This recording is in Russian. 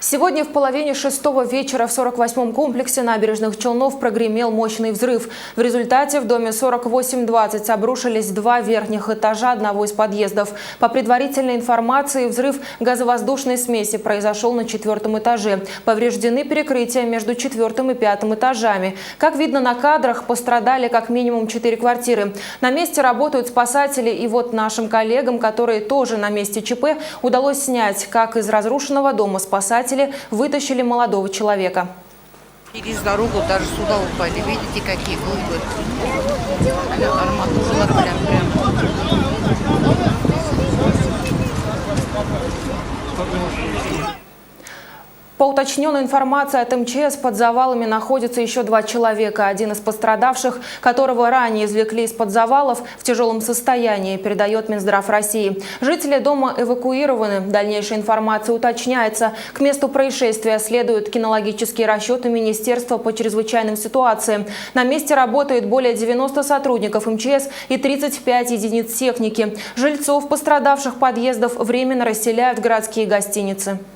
Сегодня в половине шестого вечера в 48-м комплексе набережных Челнов прогремел мощный взрыв. В результате в доме 48-20 обрушились два верхних этажа одного из подъездов. По предварительной информации, взрыв газовоздушной смеси произошел на 4-м этаже. Повреждены перекрытия между 4-м и 5-м этажами. Как видно на кадрах, пострадали как минимум 4 квартиры. На месте работают спасатели, и вот нашим коллегам, которые тоже на месте ЧП, удалось снять, как из разрушенного дома спасатели вытащили молодого человека. Через дорогу даже сюда упали. Видите, какие глыбы? Арматура прям. По уточненной информации от МЧС, под завалами находятся еще 2 человека. Один из пострадавших, которого ранее извлекли из-под завалов, в тяжелом состоянии, передает Минздрав России. Жители дома эвакуированы. Дальнейшая информация уточняется. К месту происшествия следуют кинологические расчеты Министерства по чрезвычайным ситуациям. На месте работает более 90 сотрудников МЧС и 35 единиц техники. Жильцов пострадавших подъездов временно расселяют в городские гостиницы.